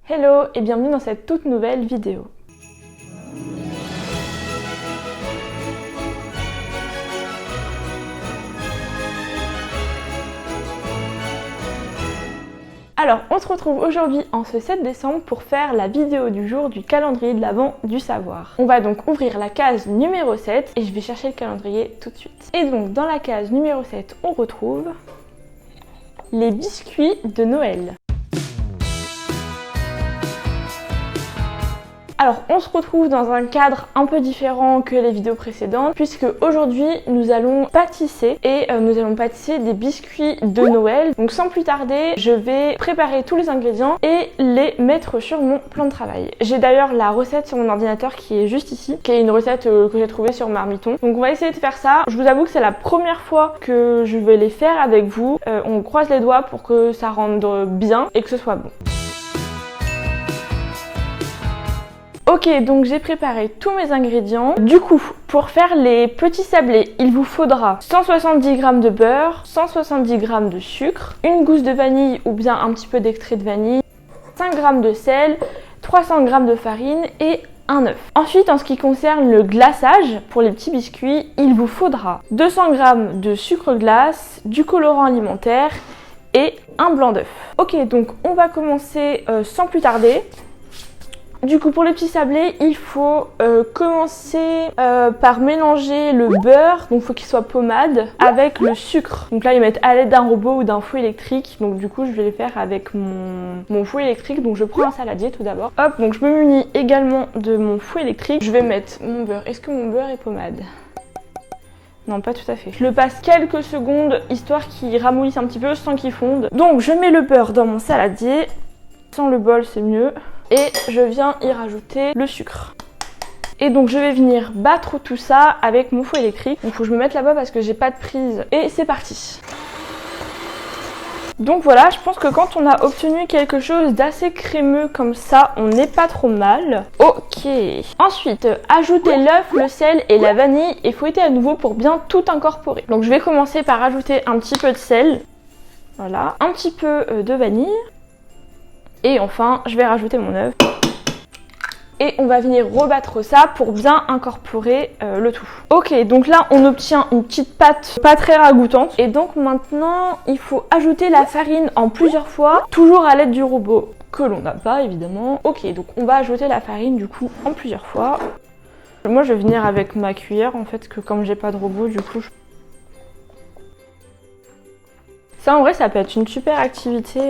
Hello et bienvenue dans cette toute nouvelle vidéo. Alors, on se retrouve aujourd'hui en ce 7 décembre pour faire la vidéo du jour du calendrier de l'Avent du savoir. On va donc ouvrir la case numéro 7 et je vais chercher le calendrier tout de suite. Et donc, dans la case numéro 7, on retrouve les biscuits de Noël. Alors on se retrouve dans un cadre un peu différent que les vidéos précédentes puisque aujourd'hui nous allons pâtisser et nous allons pâtisser des biscuits de Noël. Donc sans plus tarder, je vais préparer tous les ingrédients et les mettre sur mon plan de travail. J'ai d'ailleurs la recette sur mon ordinateur qui est juste ici, qui est une recette que j'ai trouvée sur Marmiton. Donc on va essayer de faire ça. Je vous avoue que c'est la première fois que je vais les faire avec vous. On croise les doigts pour que ça rende bien et que ce soit bon. Ok, donc j'ai préparé tous mes ingrédients. Du coup, pour faire les petits sablés, il vous faudra 170 g de beurre, 170 g de sucre, une gousse de vanille ou bien un petit peu d'extrait de vanille, 5 g de sel, 300 g de farine et un œuf. Ensuite, en ce qui concerne le glaçage, pour les petits biscuits, il vous faudra 200 g de sucre glace, du colorant alimentaire et un blanc d'œuf. Ok, donc on va commencer sans plus tarder. Du coup, pour les petits sablés, il faut commencer par mélanger le beurre, donc il faut qu'il soit pommade, avec le sucre. Donc là, ils mettent à l'aide d'un robot ou d'un fouet électrique. Donc du coup, je vais les faire avec mon fouet électrique. Donc je prends un saladier tout d'abord. Hop, donc je me munis également de mon fouet électrique. Je vais mettre mon beurre. Est-ce que mon beurre est pommade ? Non, pas tout à fait. Je le passe quelques secondes, histoire qu'il ramolisse un petit peu sans qu'il fonde. Donc je mets le beurre dans mon saladier. Sans le bol, c'est mieux. Et je viens y rajouter le sucre. Et donc je vais venir battre tout ça avec mon fouet électrique. Donc il faut que je me mette là-bas parce que j'ai pas de prise. Et c'est parti. Donc voilà, je pense que quand on a obtenu quelque chose d'assez crémeux comme ça, on n'est pas trop mal. Ok. Ensuite, ajoutez l'œuf, le sel et la vanille et fouettez à nouveau pour bien tout incorporer. Donc je vais commencer par ajouter un petit peu de sel. Voilà. Un petit peu de vanille. Et enfin, je vais rajouter mon œuf. Et on va venir rebattre ça pour bien incorporer le tout. Ok, donc là, on obtient une petite pâte pas très ragoûtante. Et donc maintenant, il faut ajouter la farine en plusieurs fois, toujours à l'aide du robot, que l'on n'a pas évidemment. Ok, donc on va ajouter la farine du coup en plusieurs fois. Moi, je vais venir avec ma cuillère en fait, que comme j'ai pas de robot, du coup, Ça en vrai ça peut être une super activité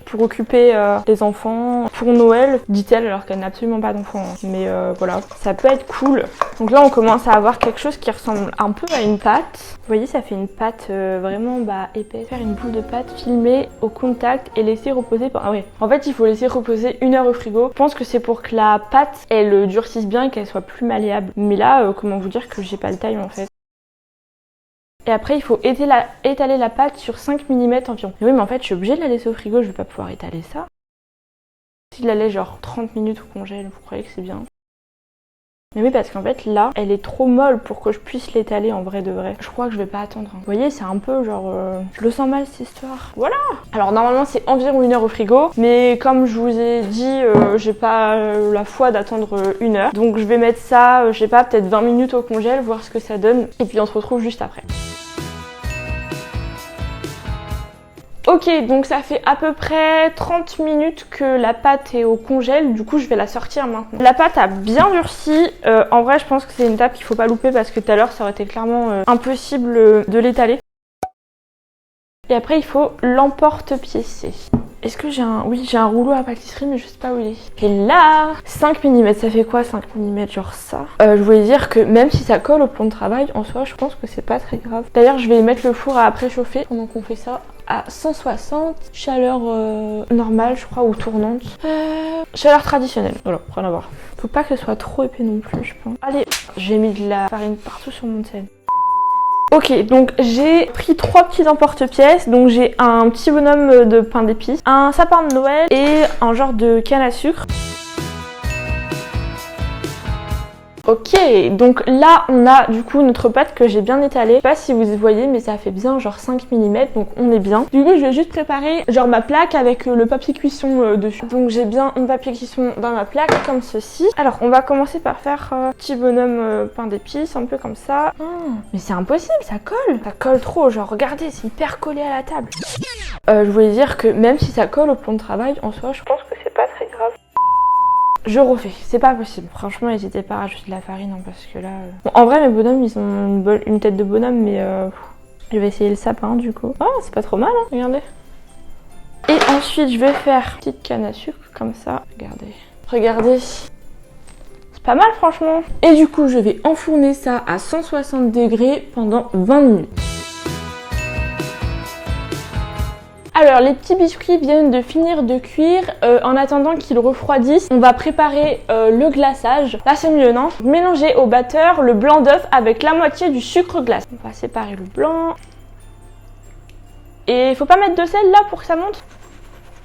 pour occuper les enfants pour Noël, dit-elle alors qu'elle n'a absolument pas d'enfants. Mais voilà, ça peut être cool. Donc là on commence à avoir quelque chose qui ressemble un peu à une pâte. Vous voyez ça fait une pâte vraiment épaisse. Faire une boule de pâte, filmer au contact et laisser reposer Ah ouais, en fait il faut laisser reposer 1 heure au frigo. Je pense que c'est pour que la pâte elle durcisse bien et qu'elle soit plus malléable. Mais là comment vous dire que j'ai pas le time en fait. Et après, il faut étaler la pâte sur 5 mm environ. Mais oui, mais en fait, je suis obligée de la laisser au frigo, je vais pas pouvoir étaler ça. Si je la laisse genre 30 minutes au congèle, vous croyez que c'est bien? Mais oui, parce qu'en fait, là, elle est trop molle pour que je puisse l'étaler en vrai de vrai. Je crois que je vais pas attendre. Vous voyez, c'est un peu genre... Je le sens mal, cette histoire. Voilà! Alors, normalement, c'est environ 1 heure au frigo. Mais comme je vous ai dit, j'ai pas la foi d'attendre 1 heure. Donc, je vais mettre ça, je sais pas, peut-être 20 minutes au congèle, voir ce que ça donne. Et puis, on se retrouve juste après. Ok, donc ça fait à peu près 30 minutes que la pâte est au congèle, du coup je vais la sortir maintenant. La pâte a bien durci, en vrai je pense que c'est une étape qu'il faut pas louper parce que tout à l'heure ça aurait été clairement impossible de l'étaler. Et après il faut l'emporte-piécer. Est-ce que j'ai un... Oui, j'ai un rouleau à pâtisserie mais je sais pas où il est. Et là 5 mm, ça fait quoi 5 mm genre ça Je voulais dire que même si ça colle au plan de travail, en soi je pense que c'est pas très grave. D'ailleurs je vais mettre le four à préchauffer pendant qu'on fait ça. À 160, chaleur normale je crois ou tournante, chaleur traditionnelle, voilà, rien à voir. Faut pas que ce soit trop épais non plus je pense. Allez, j'ai mis de la farine partout sur mon sel. Ok, donc j'ai pris 3 petits emporte-pièces, donc j'ai un petit bonhomme de pain d'épices, un sapin de Noël et un genre de canne à sucre. Ok, donc là on a du coup notre pâte que j'ai bien étalée. Je sais pas si vous voyez mais ça fait bien genre 5 mm donc on est bien. Du coup je vais juste préparer genre ma plaque avec le papier cuisson dessus. Donc j'ai bien mon papier cuisson dans ma plaque comme ceci. Alors on va commencer par faire petit bonhomme pain d'épices un peu comme ça. Mais c'est impossible, ça colle. Ça colle trop, genre regardez c'est hyper collé à la table. Je voulais dire que même si ça colle au plan de travail en soi je pense que c'est pas très grave. Je refais, c'est pas possible. Franchement, n'hésitez pas à rajouter de la farine hein, parce que là... Bon, en vrai, mes bonhommes, ils ont une tête de bonhomme, mais je vais essayer le sapin du coup. Ah, c'est pas trop mal, hein, regardez. Et ensuite, je vais faire une petite canne à sucre comme ça. Regardez. Regardez. C'est pas mal, franchement. Et du coup, je vais enfourner ça à 160 degrés pendant 20 minutes. Alors les petits biscuits viennent de finir de cuire. En attendant qu'ils refroidissent, on va préparer le glaçage. Là c'est mieux, non? Mélanger au batteur le blanc d'œuf avec la moitié du sucre glace. On va séparer le blanc. Et il faut pas mettre de sel là pour que ça monte?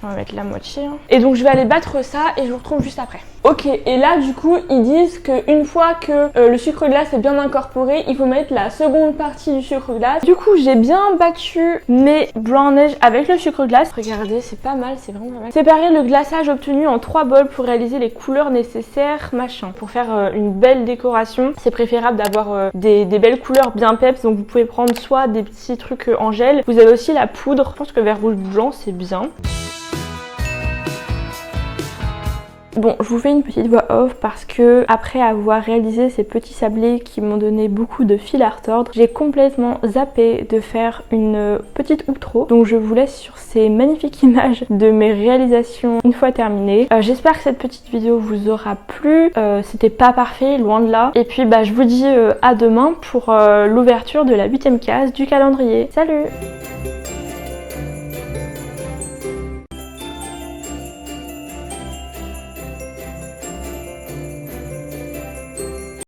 On va mettre la moitié. Hein. Et donc je vais aller battre ça et je vous retrouve juste après. Ok, et là du coup ils disent qu'une fois que le sucre glace est bien incorporé, il faut mettre la seconde partie du sucre glace. Du coup j'ai bien battu mes blancs neige avec le sucre glace. Regardez, c'est pas mal, c'est vraiment pas mal. Séparer le glaçage obtenu en 3 bols pour réaliser les couleurs nécessaires, machin. Pour faire une belle décoration, c'est préférable d'avoir des belles couleurs bien peps. Donc vous pouvez prendre soit des petits trucs en gel. Vous avez aussi la poudre. Je pense que vert rouge blanc c'est bien. Bon, je vous fais une petite voix off parce que après avoir réalisé ces petits sablés qui m'ont donné beaucoup de fil à retordre, j'ai complètement zappé de faire une petite outro. Donc je vous laisse sur ces magnifiques images de mes réalisations une fois terminées. J'espère que cette petite vidéo vous aura plu. C'était pas parfait, loin de là. Et puis bah je vous dis à demain pour l'ouverture de la 8e case du calendrier. Salut!